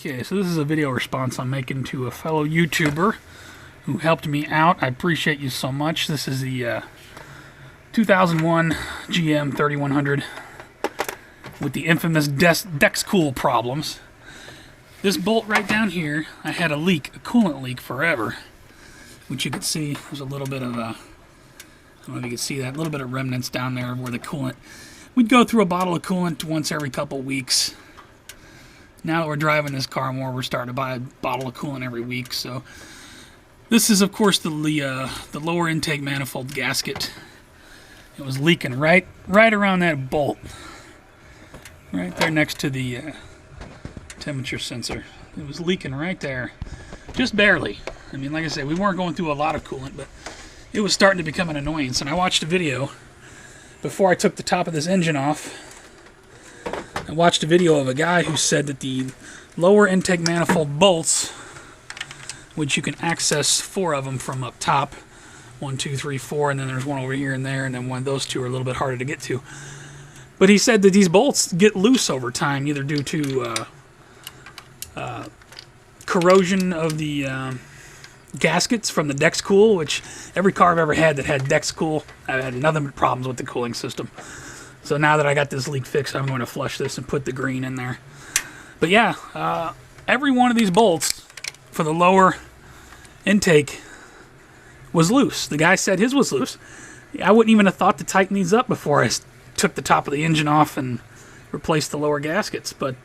Okay, so this is a video response I'm making to a fellow YouTuber who helped me out. I appreciate you so much. This is the 2001 GM 3100 with the infamous Dex-Cool problems. This bolt right down here, I had a leak, a coolant leak forever, which you can see there's a little bit of I don't know if you can see that, a little bit of remnants down there where the coolant, we'd go through a bottle of coolant once every couple weeks. Now that we're driving this car more, we're starting to buy a bottle of coolant every week. So this is, of course, the lower intake manifold gasket. It was leaking right around that bolt, right there next to the temperature sensor. It was leaking right there, just barely. I mean, like I said, we weren't going through a lot of coolant, but it was starting to become an annoyance. And I watched a video before I took the top of this engine off. I watched a video of a guy who said that the lower intake manifold bolts, which you can access 4 of them from up top, 1, 2, 3, 4, and then there's one over here and there, and then one of those 2 are a little bit harder to get to. But he said that these bolts get loose over time, either due to corrosion of the gaskets from the Dex-Cool, which every car I've ever had that had Dex-Cool, I've had nothing but problems with the cooling system. So now that I got this leak fixed, I'm going to flush this and put the green in there. But yeah, every one of these bolts for the lower intake was loose. The guy said his was loose. I wouldn't even have thought to tighten these up before I took the top of the engine off and replaced the lower gaskets. But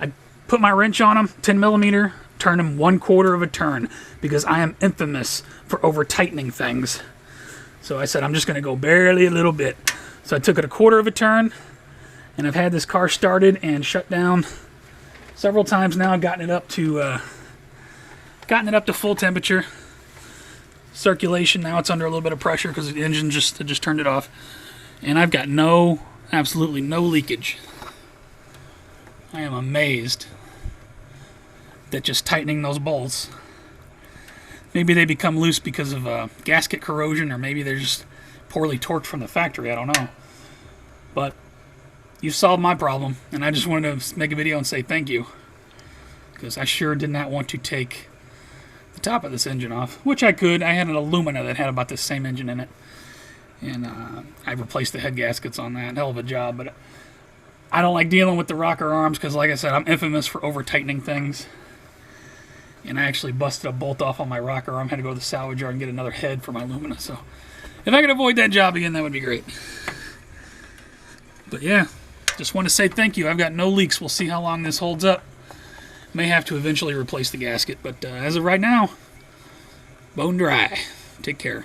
I put my wrench on them, 10 millimeter, turned them 1/4 of a turn, because I am infamous for over tightening things. So I said, I'm just going to go barely a little bit. So I took it 1/4 of a turn, and I've had this car started and shut down several times now. I've gotten it up to full temperature. Circulation, now it's under a little bit of pressure because the engine just turned it off. And I've got absolutely no leakage. I am amazed that just tightening those bolts, maybe they become loose because of gasket corrosion, or maybe they're just poorly torqued from the factory, I don't know. But you've solved my problem, and I just wanted to make a video and say thank you, because I sure did not want to take the top of this engine off, which I could. I had an Alumina that had about the same engine in it, and I replaced the head gaskets on that. Hell of a job, but I don't like dealing with the rocker arms because, like I said, I'm infamous for over-tightening things. And I actually busted a bolt off on my rocker arm. Had to go to the salvage yard and get another head for my Alumina. So if I could avoid that job again, that would be great. But yeah, just want to say thank you. I've got no leaks. We'll see how long this holds up. May have to eventually replace the gasket, but as of right now, bone dry. Take care.